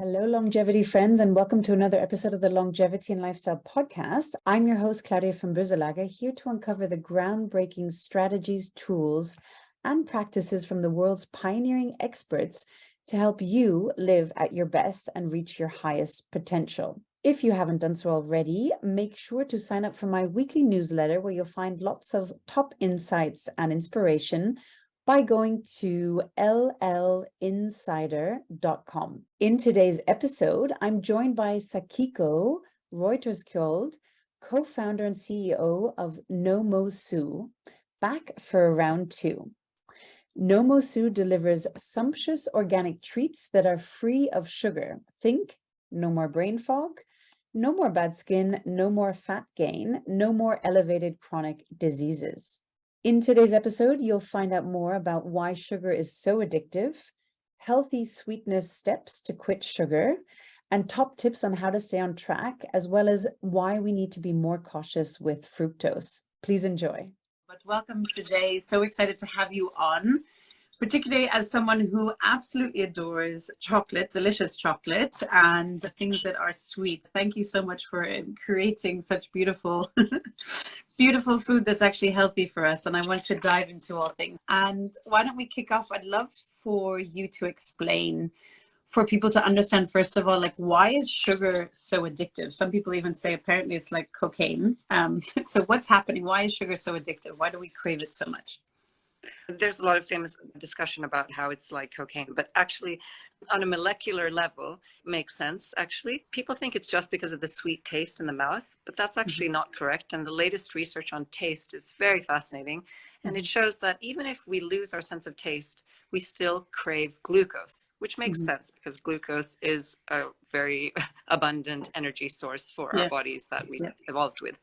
Hello, longevity friends, and welcome to another episode of the Longevity and Lifestyle Podcast. I'm your host, Claudia from Bruzelaga, here to uncover the groundbreaking strategies, tools, and practices from the world's pioneering experts to help you live at your best and reach your highest potential. If you haven't done so already, make sure to sign up for my weekly newsletter where you'll find lots of top insights and inspiration by going to llinsider.com. In today's episode, I'm joined by Sakiko Reuterskjold, co-founder and CEO of NoMoSu, back for round two. NoMoSu delivers sumptuous organic treats that are free of sugar. Think no more brain fog, no more bad skin, no more fat gain, no more elevated chronic diseases. In today's episode, you'll find out more about why sugar is so addictive, healthy sweetness steps to quit sugar, and top tips on how to stay on track, as well as why we need to be more cautious with fructose. Please enjoy. But welcome today. So excited to have you on, particularly as someone who absolutely adores chocolate, delicious chocolate, and things that are sweet. Thank you so much for creating such beautiful beautiful food that's actually healthy for us. And I want to dive into all things. And why don't we kick off? I'd love for you to explain, for people to understand, first of all, like, why is sugar so addictive? Some people even say apparently it's like cocaine. So what's happening? Why is sugar so addictive? Why do we crave it so much? There's a lot of famous discussion about how it's like cocaine, but actually on a molecular level makes sense. Actually, people think it's just because of the sweet taste in the mouth, but that's actually not correct. And the latest research on taste is very fascinating. And it shows that even if we lose our sense of taste, we still crave glucose, which makes sense because glucose is a very abundant energy source for our bodies that we evolved with.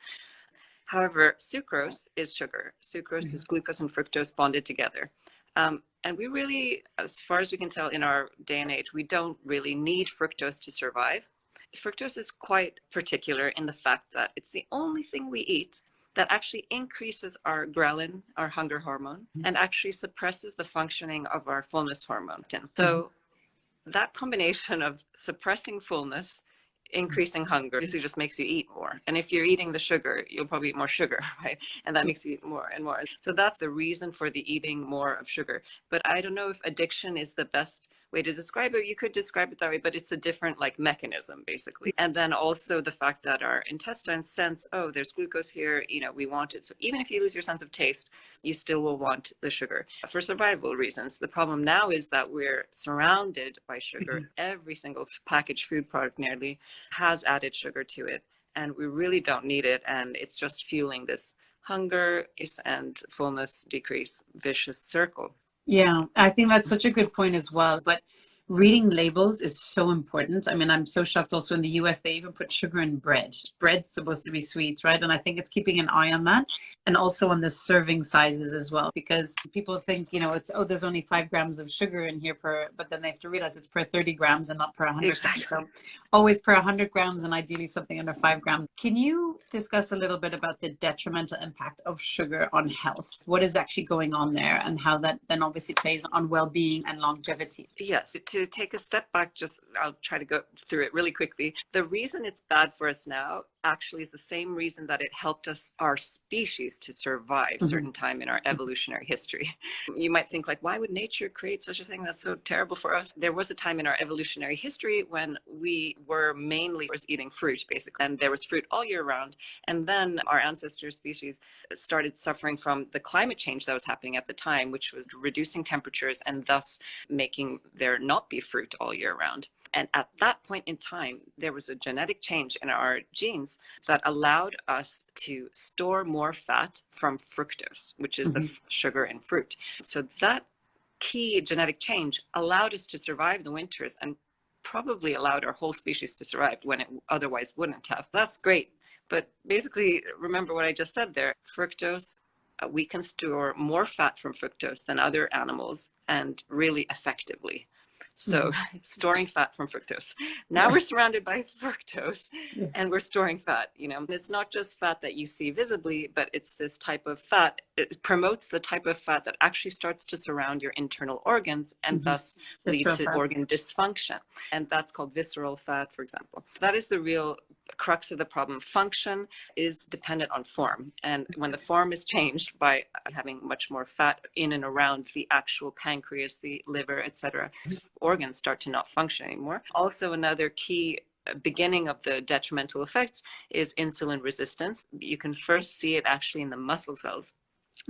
However, sucrose is sugar. Sucrose is glucose and fructose bonded together. And we really, as far as we can tell in our day and age, we don't really need fructose to survive. Fructose is quite particular in the fact that it's the only thing we eat that actually increases our ghrelin, our hunger hormone, and actually suppresses the functioning of our fullness hormone. So that combination of suppressing fullness, increasing hunger, basically just makes you eat more. And if you're eating the sugar, you'll probably eat more sugar, right? And that makes you eat more and more. So that's the reason for the eating more of sugar. But I don't know if addiction is the best way to describe it. You could describe it that way, but it's a different mechanism basically. And then also the fact that our intestines sense, oh, there's glucose here, we want it. So even if you lose your sense of taste, you still will want the sugar for survival reasons. The problem now is that we're surrounded by sugar. Every single packaged food product nearly has added sugar to it, and we really don't need it. And it's just fueling this hunger and fullness decrease vicious circle. Yeah, I think that's such a good point as well. But reading labels is so important. I mean, I'm so shocked also in the US, they even put sugar in bread. Bread's supposed to be sweet, right? And I think it's keeping an eye on that. And also on the serving sizes as well, because people think, it's, oh, there's only 5 grams of sugar in here but then they have to realize it's per 30 grams and not per 100. Exactly. So always per 100 grams and ideally something under 5 grams. Can you discuss a little bit about the detrimental impact of sugar on health? What is actually going on there and how that then obviously plays on well-being and longevity? Yes. To take a step back, I'll try to go through it really quickly. The reason it's bad for us now actually is the same reason that it helped our species to survive a certain time in our evolutionary history. You might think why would nature create such a thing that's so terrible for us? There was a time in our evolutionary history when we were mainly eating fruit, basically, and there was fruit all year round. And then our ancestor species started suffering from the climate change that was happening at the time, which was reducing temperatures and thus making there not be fruit all year round. And at that point in time, there was a genetic change in our genes that allowed us to store more fat from fructose, which is the sugar in fruit. So that key genetic change allowed us to survive the winters and probably allowed our whole species to survive when it otherwise wouldn't have. That's great. But basically, remember what I just said there. Fructose, we can store more fat from fructose than other animals, and really effectively. So storing fat from fructose. Now we're surrounded by fructose and we're storing fat. It's not just fat that you see visibly, but it's this type of fat. It promotes the type of fat that actually starts to surround your internal organs and thus lead to organ dysfunction. And that's called visceral fat, for example. That is the real crux of the problem. Function is dependent on form. And when the form is changed by having much more fat in and around the actual pancreas, the liver, etc., organs start to not function anymore. Also, another key beginning of the detrimental effects is insulin resistance. You can first see it actually in the muscle cells,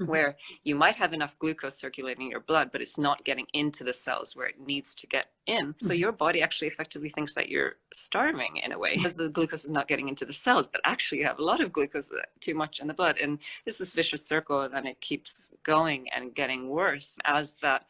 where you might have enough glucose circulating in your blood, but it's not getting into the cells where it needs to get in. So your body actually effectively thinks that you're starving in a way because the glucose is not getting into the cells, but actually you have a lot of glucose, too much in the blood. And it's this vicious circle, and then it keeps going and getting worse as that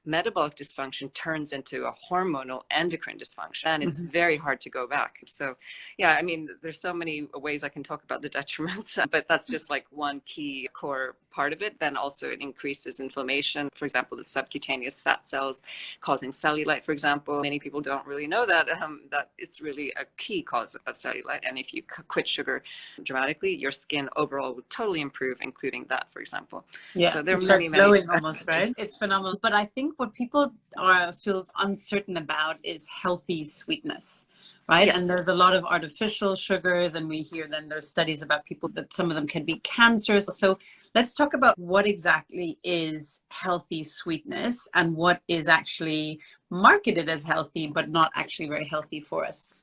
metabolic dysfunction turns into a hormonal endocrine dysfunction, and it's very hard to go back. So yeah, I mean, there's so many ways I can talk about the detriments, but that's just like one key core part of it. Then also it increases inflammation, for example, the subcutaneous fat cells causing cellulite, for example. Many people don't really know that that it's really a key cause of cellulite, and if you quit sugar dramatically, your skin overall would totally improve, including that, for example. So there are many glowing almost, right? It's phenomenal. But I think what people feel uncertain about is healthy sweetness, right? Yes. And there's a lot of artificial sugars, and we hear then there's studies about people that some of them can be cancerous. So let's talk about what exactly is healthy sweetness and what is actually marketed as healthy, but not actually very healthy for us.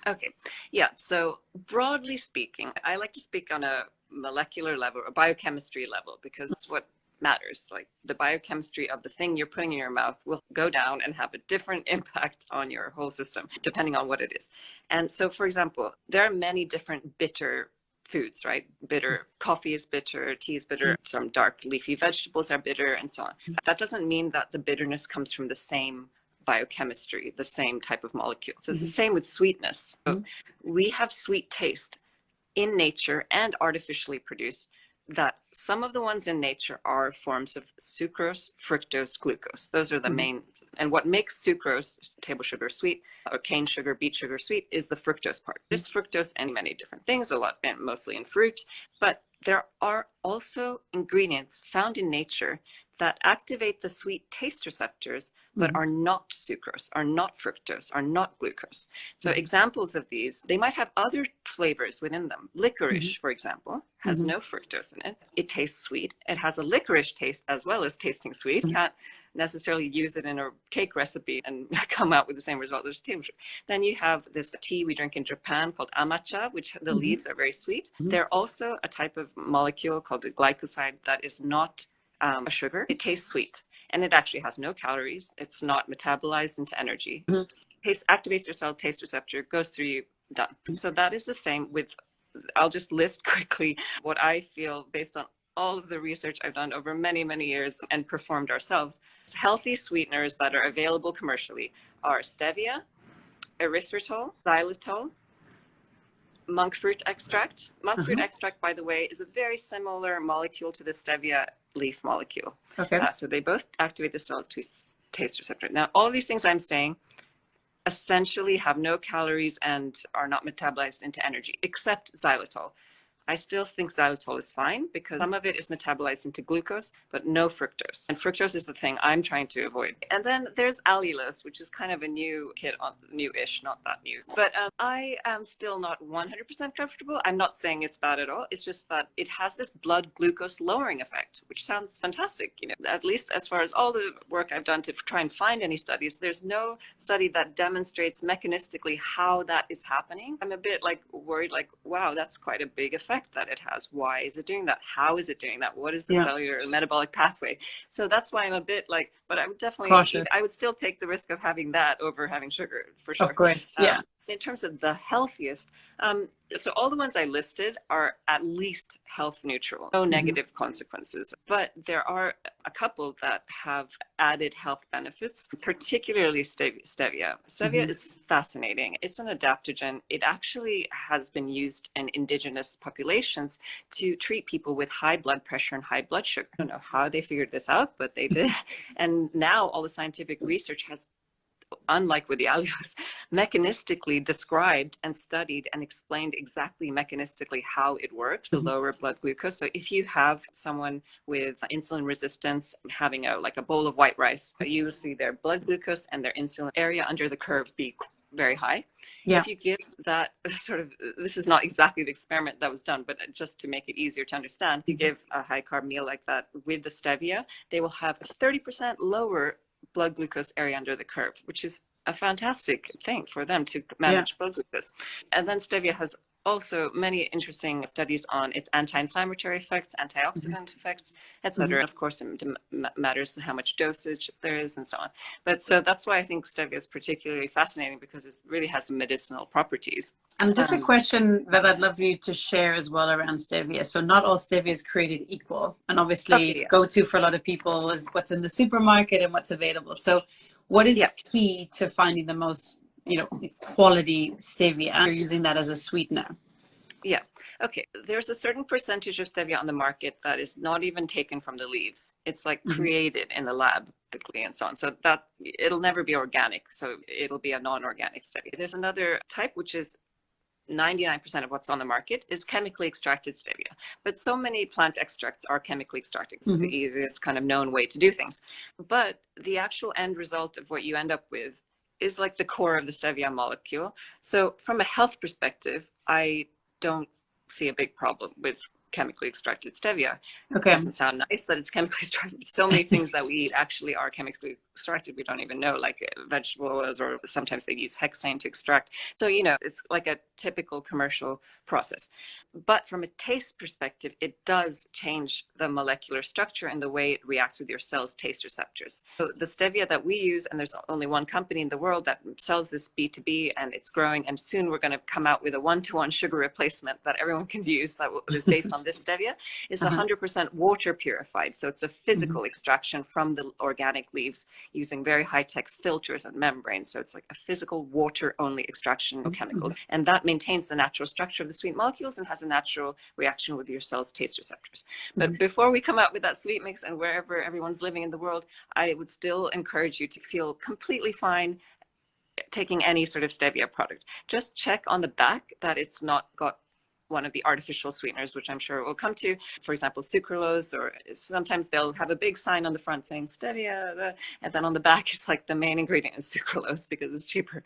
Okay. Yeah. So broadly speaking, I like to speak on a molecular level, a biochemistry level, because it's what matters. Like the biochemistry of the thing you're putting in your mouth will go down and have a different impact on your whole system, depending on what it is. And so, for example, there are many different bitter foods, right? Bitter coffee is bitter, tea is bitter, some dark leafy vegetables are bitter, and so on. That doesn't mean that the bitterness comes from the same biochemistry, the same type of molecule. So it's the same with sweetness. So we have sweet taste in nature and artificially produced, that some of the ones in nature are forms of sucrose, fructose, glucose. Those are the main. And what makes sucrose, table sugar, sweet, or cane sugar, beet sugar, sweet, is the fructose part. There's fructose in many different things, a lot, and mostly in fruit. But there are also ingredients found in nature that activate the sweet taste receptors, but are not sucrose, are not fructose, are not glucose. So examples of these, they might have other flavors within them. Licorice, for example, has no fructose in it. It tastes sweet. It has a licorice taste as well as tasting sweet. You can't necessarily use it in a cake recipe and come out with the same result as table sugar. Then you have this tea we drink in Japan called amacha, which the leaves are very sweet. They're also a type of molecule called a glycoside that is not a sugar. It tastes sweet, and it actually has no calories. It's not metabolized into energy. Taste activates your cell taste receptor, goes through you, done. So that is the same with, I'll just list quickly what I feel based on all of the research I've done over many, many years and performed ourselves. Healthy sweeteners that are available commercially are stevia, erythritol, xylitol, monk fruit extract. Monk fruit extract, by the way, is a very similar molecule to the stevia leaf molecule. So they both activate the cell taste receptor. Now, all these things I'm saying essentially have no calories and are not metabolized into energy, except xylitol. I still think xylitol is fine because some of it is metabolized into glucose, but no fructose. And fructose is the thing I'm trying to avoid. And then there's allulose, which is kind of a new kid, new-ish, not that new. But I am still not 100% comfortable. I'm not saying it's bad at all. It's just that it has this blood glucose lowering effect, which sounds fantastic. At least as far as all the work I've done to try and find any studies, there's no study that demonstrates mechanistically how that is happening. I'm a bit worried, wow, that's quite a big effect that it has. Why is it doing that? How is it doing that? What is the cellular metabolic pathway? So that's why I'm a bit but I'm definitely cautious. I would still take the risk of having that over having sugar, for sure. Of course, yeah. In terms of the healthiest, so all the ones I listed are at least health neutral, no negative consequences. But there are a couple that have added health benefits, particularly stevia. Stevia is fascinating. It's an adaptogen. It actually has been used in indigenous populations to treat people with high blood pressure and high blood sugar. I don't know how they figured this out, but they did. And now all the scientific research has unlike with the allulose, mechanistically described and studied and explained exactly mechanistically how it works to lower blood glucose. So if you have someone with insulin resistance having like a bowl of white rice, you will see their blood glucose and their insulin area under the curve be very high. If you give that this is not exactly the experiment that was done, but just to make it easier to understand, you give a high carb meal like that with the stevia, they will have a 30% lower blood glucose area under the curve, which is a fantastic thing for them to manage blood glucose. And then stevia has also many interesting studies on its anti-inflammatory effects, antioxidant effects, etc. Of course, it matters how much dosage there is and so on. But so that's why I think stevia is particularly fascinating, because it really has medicinal properties. And just a question that I'd love you to share as well around stevia. So not all stevia is created equal. And obviously go-to for a lot of people is what's in the supermarket and what's available. So what is key to finding the most quality stevia? You're using that as a sweetener. Yeah. Okay. There's a certain percentage of stevia on the market that is not even taken from the leaves. It's like created in the lab, and so on. So that it'll never be organic. So it'll be a non-organic stevia. There's another type, which is 99% of what's on the market is chemically extracted stevia. But so many plant extracts are chemically extracted. It's the easiest kind of known way to do things. But the actual end result of what you end up with is like the core of the stevia molecule. So from a health perspective, I don't see a big problem with chemically extracted stevia. It doesn't sound nice that it's chemically extracted. So many things that we eat actually are chemically extracted. We don't even know, like vegetable oils, or sometimes they use hexane to extract. So, it's like a typical commercial process. But from a taste perspective, it does change the molecular structure and the way it reacts with your cell's taste receptors. So the stevia that we use, and there's only one company in the world that sells this B2B, and it's growing, and soon we're going to come out with a 1-to-1 sugar replacement that everyone can use that is based on this stevia, is 100% water purified. So it's a physical extraction from the organic leaves using very high-tech filters and membranes. So it's like a physical water-only extraction of chemicals. And that maintains the natural structure of the sweet molecules and has a natural reaction with your cell's taste receptors. But before we come out with that sweet mix, and wherever everyone's living in the world, I would still encourage you to feel completely fine taking any sort of stevia product. Just check on the back that it's not got one of the artificial sweeteners, which I'm sure we'll come to, for example, sucrose, or sometimes they'll have a big sign on the front saying stevia, and then on the back it's like the main ingredient is sucralose because it's cheaper,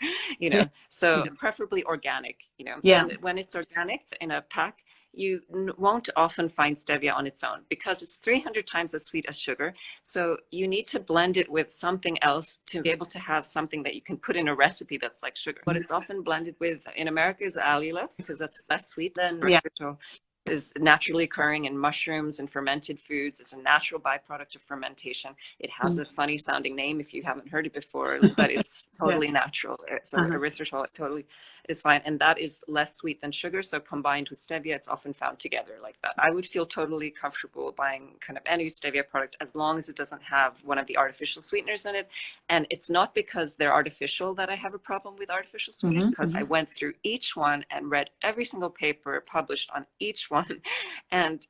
so preferably organic, and when it's organic in a pack, you won't often find stevia on its own because it's 300 times as sweet as sugar. So you need to blend it with something else to be able to have something that you can put in a recipe that's like sugar. What it's often blended with in America is allulose, because that's less sweet than resveratrol. Is naturally occurring in mushrooms and fermented foods. It's a natural byproduct of fermentation. It has a funny sounding name if you haven't heard it before, but it's totally natural. So erythritol totally is fine. And that is less sweet than sugar. So combined with stevia, it's often found together like that. I would feel totally comfortable buying kind of any stevia product as long as it doesn't have one of the artificial sweeteners in it. And it's not because they're artificial that I have a problem with artificial sweeteners, because I went through each one and read every single paper published on each one. And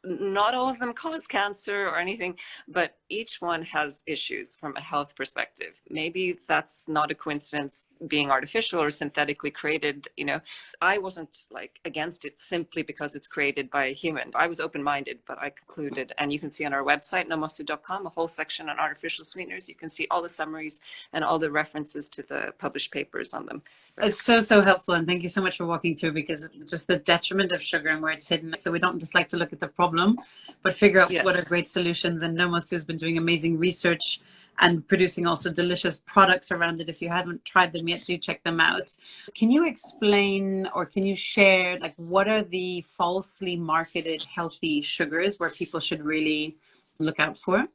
not all of them cause cancer or anything, but each one has issues from a health perspective. Maybe that's not a coincidence, being artificial or synthetically created. I wasn't like against it simply because it's created by a human. I was open-minded, but I concluded, and you can see on our website, NoMoSu.com, a whole section on artificial sweeteners. You can see all the summaries and all the references to the published papers on them. It's so helpful, and thank you so much for walking through, because just the detriment of sugar and where it's hidden. So we don't just like to look at the problem, but figure out what are great solutions. And NoMoSu has been doing amazing research and producing also delicious products around it. If you haven't tried them yet, do check them out. Can you explain, or can you share, like, what are the falsely marketed healthy sugars where people should really look out for?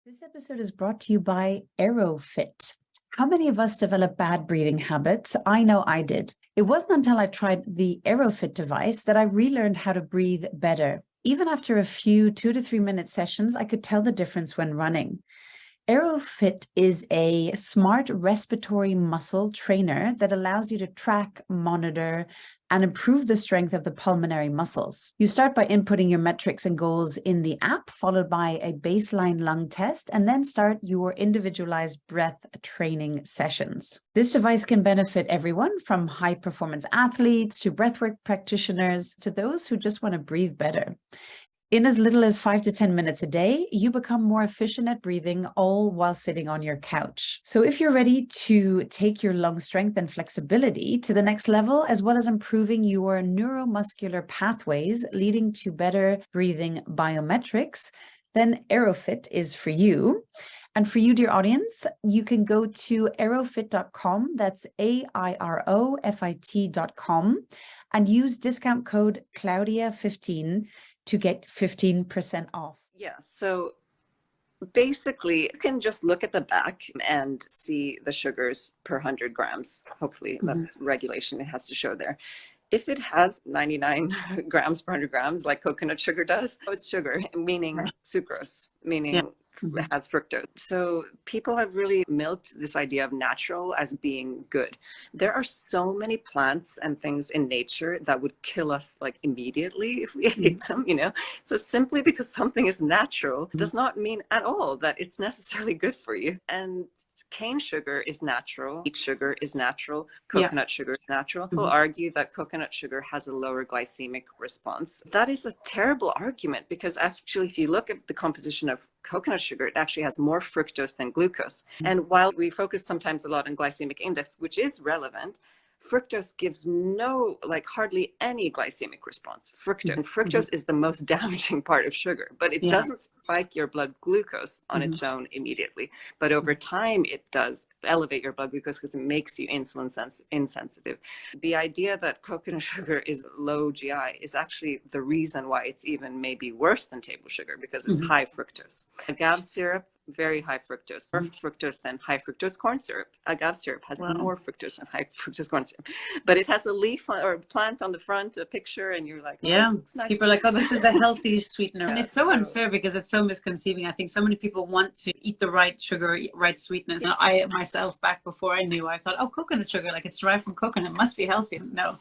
This episode is brought to you by AeroFit. How many of us develop bad breathing habits? I know I did. It wasn't until I tried the AeroFit device that I relearned how to breathe better. Even after a few 2 to 3 minute sessions, I could tell the difference when running. AeroFit is a smart respiratory muscle trainer that allows you to track, monitor, and improve the strength of the pulmonary muscles. You start by inputting your metrics and goals in the app, followed by a baseline lung test, and then start your individualized breath training sessions. This device can benefit everyone from high-performance athletes to breathwork practitioners to those who just want to breathe better. In as little as 5 to 10 minutes a day, you become more efficient at breathing, all while sitting on your couch. So if you're ready to take your lung strength and flexibility to the next level, as well as improving your neuromuscular pathways, leading to better breathing biometrics, then AeroFit is for you. And for you, dear audience, you can go to aerofit.com, that's AIROFIT.com, and use discount code Claudia15 to get 15% off. Yeah, so basically you can just look at the back and see the sugars per 100 grams. Hopefully that's regulation it has to show there. If it has 99 grams per 100 grams, like coconut sugar does, it's sugar, meaning sucrose, meaning it has fructose. So people have really milked this idea of natural as being good. There are so many plants and things in nature that would kill us like immediately if we ate them, you know? So simply because something is natural does not mean at all that it's necessarily good for you. And cane sugar is natural, beet sugar is natural, coconut sugar is natural. People argue that coconut sugar has a lower glycemic response. That is a terrible argument because actually if you look at the composition of coconut sugar, it actually has more fructose than glucose. And while we focus sometimes a lot on glycemic index, which is relevant, fructose gives no, like hardly any glycemic response. Fructose is the most damaging part of sugar, but it doesn't spike your blood glucose on its own immediately. But over time, it does elevate your blood glucose because it makes you insulin insensitive. The idea that coconut sugar is low GI is actually the reason why it's even maybe worse than table sugar because it's high fructose. Agave syrup, very high fructose, more fructose than high fructose corn syrup. Agave syrup has more fructose than high fructose corn syrup, but it has a leaf or a plant on the front, a picture, and you're like, oh, yeah, looks nice. People are like, oh, this is the healthy sweetener. And it's so unfair because it's so misconceiving. I think so many people want to eat the right sugar, right sweetness. And I myself, back before I knew, I thought, oh, coconut sugar, like it's derived from coconut, must be healthy. No,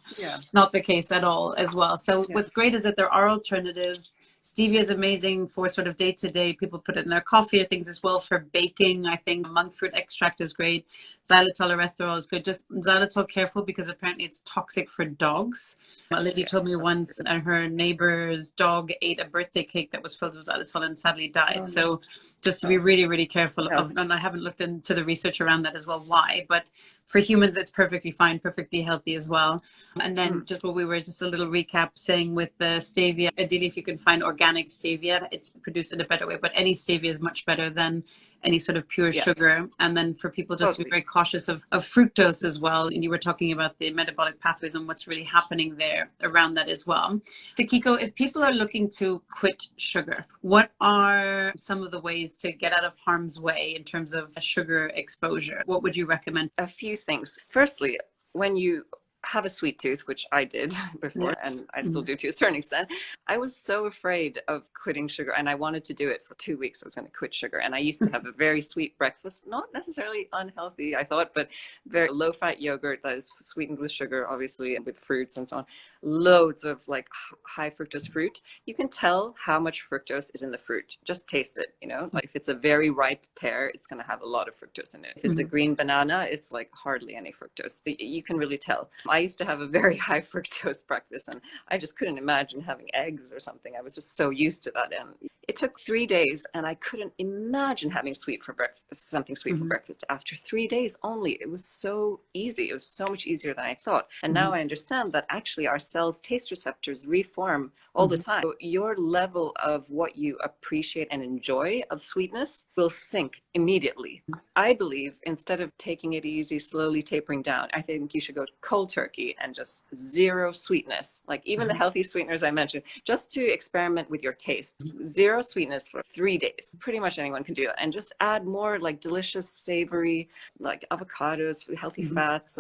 not the case at all as well. So what's great is that there are alternatives. Stevia is amazing for sort of day-to-day. People put it in their coffee or things as well for baking. I think monk fruit extract is great. Xylitol erythritol is good. Just xylitol careful because apparently it's toxic for dogs. Lizzie told me once her neighbor's dog ate a birthday cake that was filled with xylitol and sadly died. So just to be really, really careful of, and I haven't looked into the research around that as well, why, but for humans, it's perfectly fine, perfectly healthy as well. And then just what we were, just a little recap saying with the stevia, ideally if you can find organic stevia, it's produced in a better way, but any stevia is much better than any sort of pure sugar. And then for people just to be very cautious of fructose as well. And you were talking about the metabolic pathways and what's really happening there around that as well. Sakiko, if people are looking to quit sugar, what are some of the ways to get out of harm's way in terms of sugar exposure? What would you recommend? A few things. Firstly, when you have a sweet tooth, which I did before, and I still do to a certain extent, I was so afraid of quitting sugar, and I wanted to do it for 2 weeks. I was going to quit sugar, and I used to have a very sweet breakfast, not necessarily unhealthy, I thought, but very low-fat yogurt that is sweetened with sugar, obviously, and with fruits and so on. Loads of like high fructose fruit. You can tell how much fructose is in the fruit. Just taste it, you know? Like if it's a very ripe pear, it's going to have a lot of fructose in it. If it's a green banana, it's like hardly any fructose. But you can really tell. I used to have a very high fructose breakfast, and I just couldn't imagine having eggs or something. I was just so used to that. And it took 3 days, and I couldn't imagine having sweet for breakfast, something sweet for breakfast. After 3 days only, it was so easy. It was so much easier than I thought. And now I understand that actually our cells' taste receptors reform all the time. So your level of what you appreciate and enjoy of sweetness will sink immediately. I believe instead of taking it easy, slowly tapering down, I think you should go cold turkey and just zero sweetness. Like even the healthy sweeteners I mentioned, just to experiment with your taste. Zero sweetness for 3 days. Pretty much anyone can do that. And just add more like delicious, savory, like avocados, healthy fats,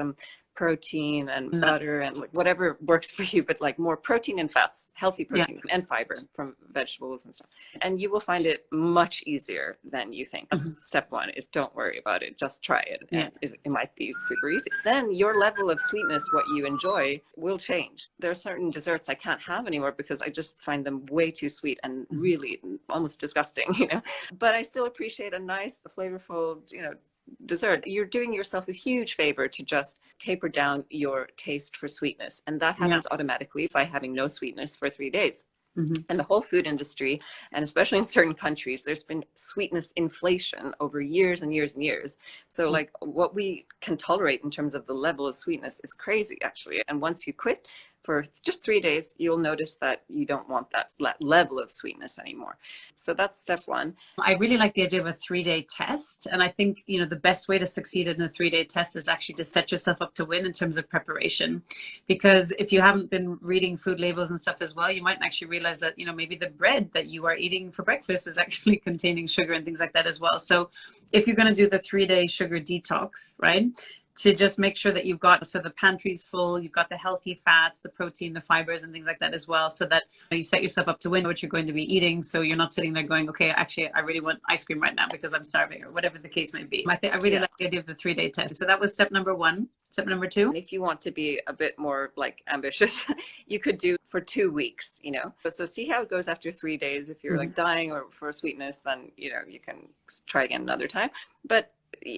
protein and butter and like whatever works for you, but like more protein and fats, healthy protein and fiber from vegetables and stuff. And you will find it much easier than you think. That's step one, is don't worry about it. Just try it. And it might be super easy. Then your level of sweetness, what you enjoy, will change. There are certain desserts I can't have anymore because I just find them way too sweet and really almost disgusting, you know, but I still appreciate a nice, flavorful, you know, dessert. You're doing yourself a huge favor to just taper down your taste for sweetness. And that happens automatically by having no sweetness for 3 days. And the whole food industry, and especially in certain countries, there's been sweetness inflation over years and years and years. So like what we can tolerate in terms of the level of sweetness is crazy, actually. And once you quit for just 3 days, you'll notice that you don't want that level of sweetness anymore. So that's step one. I really like the idea of a 3-day test. And I think, you know, the best way to succeed in a 3-day test is actually to set yourself up to win in terms of preparation. Because if you haven't been reading food labels and stuff as well, you might actually realize that, you know, maybe the bread that you are eating for breakfast is actually containing sugar and things like that as well. So if you're going to do the 3-day sugar detox, right, to just make sure that you've got, so the pantry's full, you've got the healthy fats, the protein, the fibers and things like that as well, so that you set yourself up to win what you're going to be eating. So you're not sitting there going, okay, actually, I really want ice cream right now because I'm starving, or whatever the case may be. I really like the idea of the 3-day test. So that was step number one. Step number two. And if you want to be a bit more like ambitious, you could do for 2 weeks, you know. So see how it goes after 3 days. If you're like dying or for sweetness, then, you know, you can try again another time. But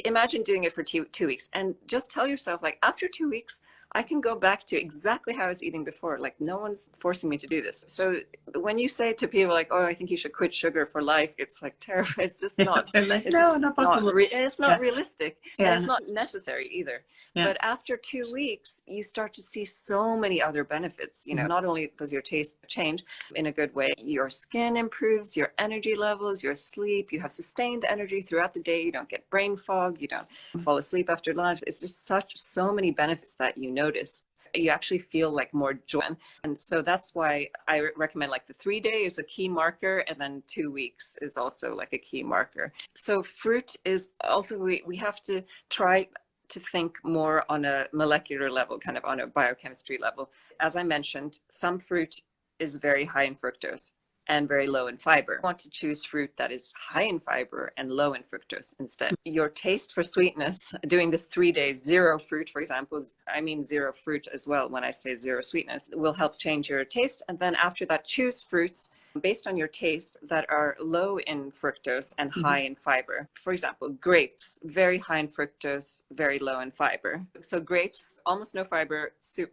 imagine doing it for 2 weeks and just tell yourself, like, after 2 weeks, I can go back to exactly how I was eating before. Like, no one's forcing me to do this. So when you say to people like, oh, I think you should quit sugar for life, it's like terrible. It's just not. It's not possible. It's not realistic. And it's not necessary either. But after 2 weeks, you start to see so many other benefits. You know, not only does your taste change in a good way, your skin improves, your energy levels, your sleep, you have sustained energy throughout the day. You don't get brain fog. You don't fall asleep after lunch. It's just so many benefits that you notice. You actually feel like more joy. And so that's why I recommend like the 3-day is a key marker, and then 2 weeks is also like a key marker. So fruit is also, we have to try to think more on a molecular level, kind of on a biochemistry level. As I mentioned, some fruit is very high in fructose and very low in fiber. You want to choose fruit that is high in fiber and low in fructose instead. Your taste for sweetness, doing this 3 days, 0 fruit, for example, I mean 0 fruit as well when I say 0 sweetness, will help change your taste. And then after that, choose fruits based on your taste that are low in fructose and high in fiber. For example, grapes, very high in fructose, very low in fiber. So grapes, almost no fiber,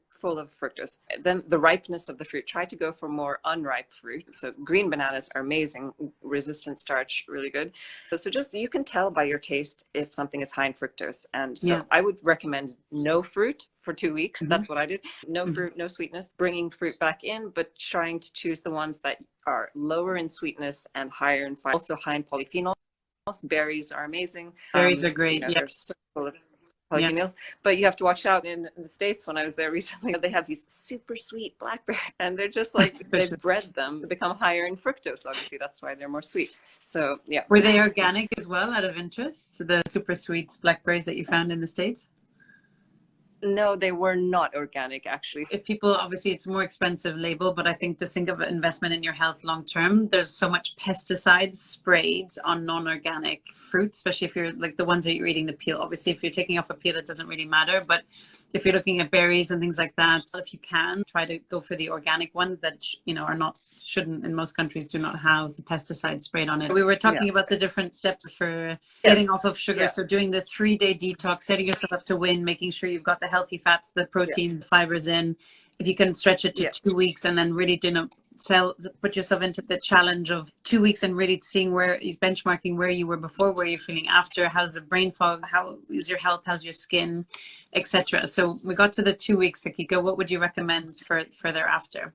full of fructose. Then the ripeness of the fruit, try to go for more unripe fruit. So green bananas are amazing, resistant starch, really good. So just, you can tell by your taste if something is high in fructose. And so I would recommend no fruit for 2 weeks. That's what I did. No fruit, no sweetness, bringing fruit back in, but trying to choose the ones that are lower in sweetness and higher in fiber. Also high in polyphenols. Berries are amazing. Berries are great. You know, they're so full of polyphenols, but you have to watch out. In the States, when I was there recently, they have these super sweet blackberries, and they're just like, they've bred them to become higher in fructose. Obviously, that's why they're more sweet. So yeah. Were they organic as well, out of interest, the super sweet blackberries that you found in the States? No, they were not organic, actually. If people, obviously it's a more expensive label, but I think to think of investment in your health long term, there's so much pesticides sprayed on non-organic fruit, especially if you're like the ones that you're eating the peel. Obviously, if you're taking off a peel, it doesn't really matter. But if you're looking at berries and things like that, if you can, try to go for the organic ones that, you know, shouldn't, in most countries, do not have pesticides sprayed on it. We were talking about the different steps for getting off of sugar. So doing the 3-day detox, setting yourself up to win, making sure you've got the healthy fats, the protein, the fibers in. If you can stretch it to 2 weeks, and then really put yourself into the challenge of 2 weeks and really seeing where is benchmarking where you were before, where you're feeling after, how's the brain fog, how is your health, how's your skin, etc. So we got to the 2 weeks, Sakiko. What would you recommend for thereafter?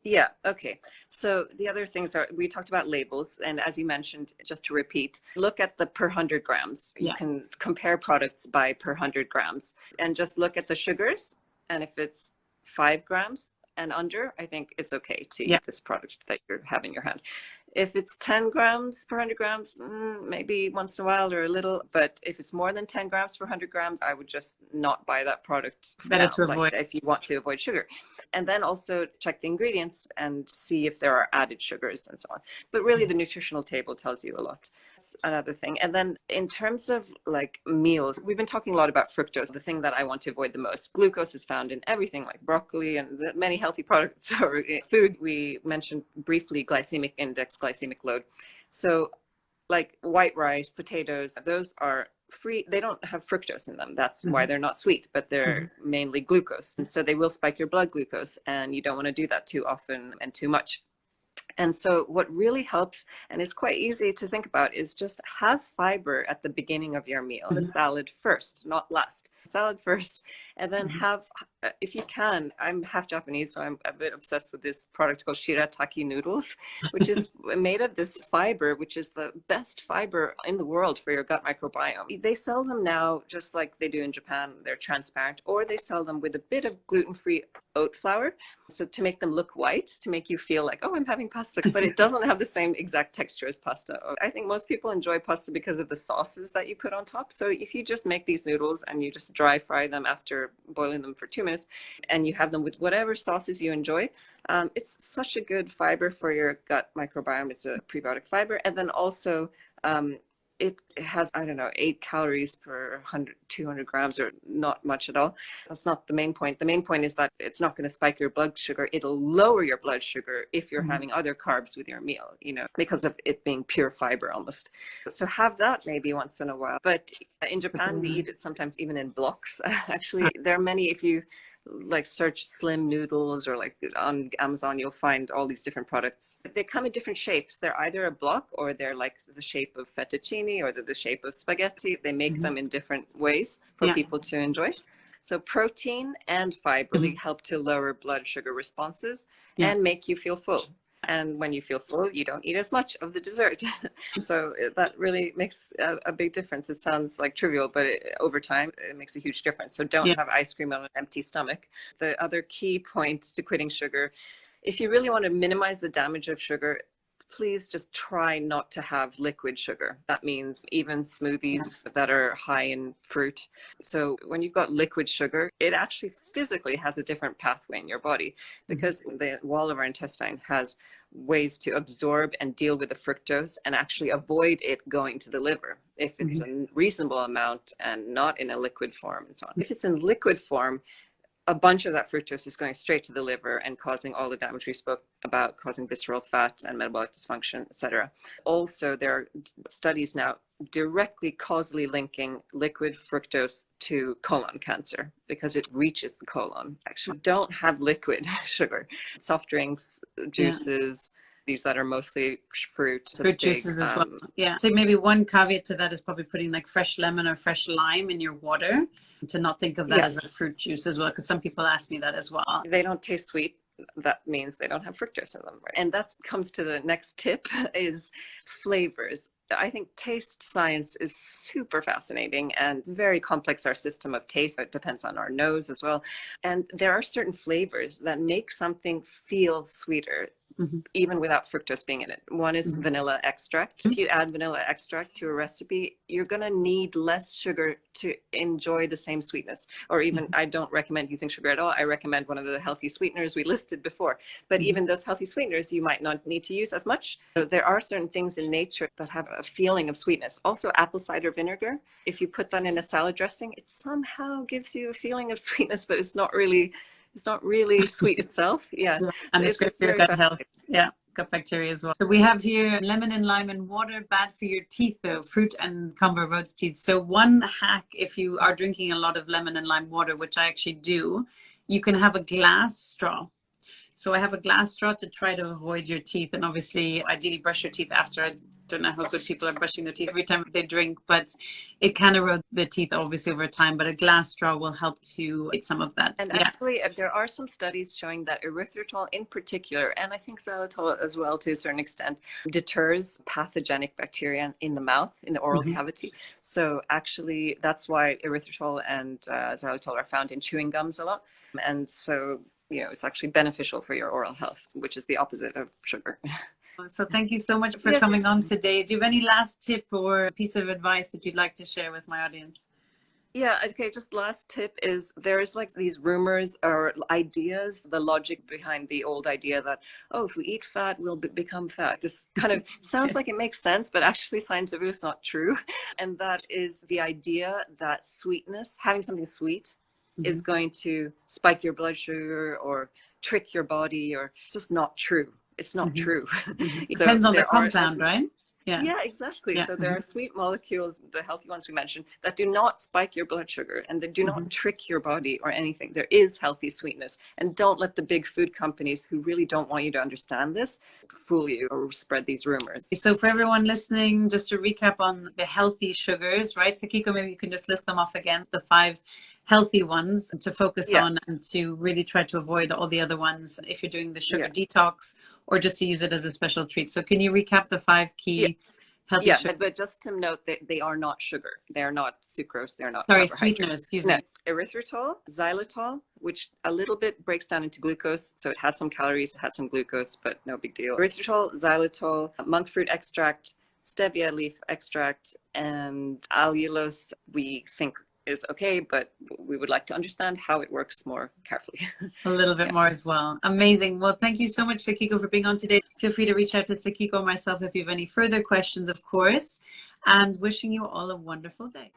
Yeah, okay. So the other things are, we talked about labels, and as you mentioned, just to repeat, look at the per 100 grams. You can compare products by per 100 grams and just look at the sugars. And if it's 5 grams and under, I think it's okay to eat this product that you have in your hand. If it's 10 grams per 100 grams, maybe once in a while or a little. But if it's more than 10 grams per 100 grams, I would just not buy that product for Better now, to avoid. if you want to avoid sugar. And then also check the ingredients and see if there are added sugars and so on. But really, the nutritional table tells you a lot. That's another thing. And then in terms of like meals, we've been talking a lot about fructose, the thing that I want to avoid the most. Glucose is found in everything like broccoli and many healthy products or food. We mentioned briefly glycemic index, glycemic load. So like white rice, potatoes, those are free. They don't have fructose in them. That's why they're not sweet, but they're mainly glucose. And so they will spike your blood glucose, and you don't want to do that too often and too much. And so what really helps, and it's quite easy to think about, is just have fiber at the beginning of your meal. The salad first, not last. Salad first, and then have, if you can, I'm half Japanese, so I'm a bit obsessed with this product called shirataki noodles, which is made of this fiber, which is the best fiber in the world for your gut microbiome. They sell them now just like they do in Japan. They're transparent, or they sell them with a bit of gluten-free oat flour, so to make them look white, to make you feel like, oh, I'm having pasta, but it doesn't have the same exact texture as pasta. I think most people enjoy pasta because of the sauces that you put on top. So if you just make these noodles and you just dry fry them after boiling them for 2 minutes, and you have them with whatever sauces you enjoy, it's such a good fiber for your gut microbiome. It's a prebiotic fiber. And then also, it has, I don't know, 8 calories per 200 grams, or not much at all. That's not the main point. The main point is that it's not going to spike your blood sugar. It'll lower your blood sugar if you're having other carbs with your meal, because of it being pure fiber almost. So have that maybe once in a while. But in Japan, we eat it sometimes even in blocks. Actually, there are many, if you like search slim noodles or like on Amazon, you'll find all these different products. They come in different shapes. They're either a block, or they're like the shape of fettuccine, or they're the shape of spaghetti. They make them in different ways for people to enjoy. So protein and fiber really help to lower blood sugar responses and make you feel full. And when you feel full, you don't eat as much of the dessert. So that really makes a big difference. It sounds like trivial, but over time, it makes a huge difference. So don't have ice cream on an empty stomach. The other key point to quitting sugar, if you really want to minimize the damage of sugar, please just try not to have liquid sugar. That means even smoothies that are high in fruit. So when you've got liquid sugar, it actually physically has a different pathway in your body, because the wall of our intestine has ways to absorb and deal with the fructose and actually avoid it going to the liver if it's a reasonable amount and not in a liquid form and so on. If it's in liquid form, a bunch of that fructose is going straight to the liver and causing all the damage we spoke about, causing visceral fat and metabolic dysfunction, etc. Also, there are studies now directly causally linking liquid fructose to colon cancer, because it reaches the colon. Actually, don't have liquid sugar. Soft drinks, juices, these that are mostly fruit juices as well. So maybe one caveat to that is probably putting like fresh lemon or fresh lime in your water, to not think of that as a fruit juice as well, because some people ask me that as well. They don't taste sweet. That means they don't have fructose in them. Right? And that comes to the next tip, is flavors. I think taste science is super fascinating and very complex. Our system of taste, it depends on our nose as well. And there are certain flavors that make something feel sweeter, even without fructose being in it. One is vanilla extract. If you add vanilla extract to a recipe, you're going to need less sugar to enjoy the same sweetness. Or even, I don't recommend using sugar at all. I recommend one of the healthy sweeteners we listed before. But even those healthy sweeteners, you might not need to use as much. So there are certain things in nature that have a feeling of sweetness. Also, apple cider vinegar, if you put that in a salad dressing, it somehow gives you a feeling of sweetness, but it's not really sweet itself. And it's great for your gut health. Gut bacteria as well. So we have here lemon and lime and water, bad for your teeth though, fruit and combo roads teeth. So one hack, if you are drinking a lot of lemon and lime water, which I actually do, you can have a glass straw. So I have a glass straw to try to avoid your teeth, and obviously ideally brush your teeth after. I don't know how good people are brushing their teeth every time they drink, but it can erode the teeth obviously over time, but a glass straw will help to get some of that. And actually there are some studies showing that erythritol in particular, and I think xylitol as well to a certain extent, deters pathogenic bacteria in the mouth, in the oral cavity. So actually that's why erythritol and xylitol are found in chewing gums a lot. And so, it's actually beneficial for your oral health, which is the opposite of sugar. So thank you so much for coming on today. Do you have any last tip or piece of advice that you'd like to share with my audience? Yeah, okay, just last tip is there's like these rumors or ideas, the logic behind the old idea that, oh, if we eat fat, we'll become fat. This kind of sounds like it makes sense, but actually scientifically it's not true. And that is the idea that sweetness, having something sweet, is going to spike your blood sugar or trick your body, or it's just not true. It's not true. It depends on the compound, right? Yeah, exactly. So there are sweet molecules, the healthy ones we mentioned, that do not spike your blood sugar and that do not trick your body or anything. There is healthy sweetness. And don't let the big food companies who really don't want you to understand this fool you or spread these rumors. So for everyone listening, just to recap on the healthy sugars, right? Sakiko, maybe you can just list them off again, the 5 healthy ones to focus on and to really try to avoid all the other ones if you're doing the sugar detox or just to use it as a special treat. So can you recap the 5 key healthy sugars? But just to note that they are not sugar. They are not sucrose. They're not sweeteners, excuse me. Erythritol, xylitol, which a little bit breaks down into glucose. So it has some calories, it has some glucose, but no big deal. Erythritol, xylitol, monk fruit extract, stevia leaf extract, and allulose, we think is okay, but we would like to understand how it works more carefully. A little bit more as well. Amazing. Well, thank you so much, Sakiko, for being on today. Feel free to reach out to Sakiko or myself if you have any further questions, of course, and wishing you all a wonderful day.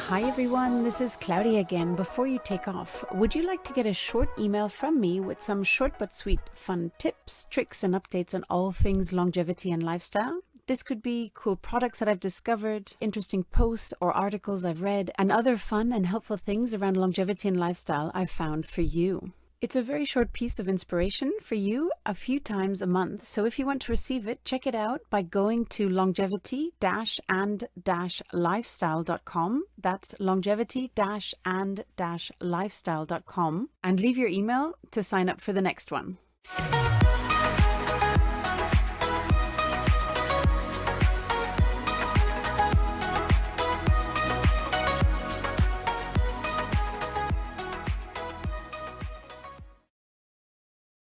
Hi everyone, this is Claudia again. Before you take off, would you like to get a short email from me with some short but sweet fun tips, tricks and updates on all things longevity and lifestyle? This could be cool products that I've discovered, interesting posts or articles I've read, and other fun and helpful things around longevity and lifestyle I've found for you. It's a very short piece of inspiration for you a few times a month. So if you want to receive it, check it out by going to longevity-and-lifestyle.com. That's longevity-and-lifestyle.com and leave your email to sign up for the next one.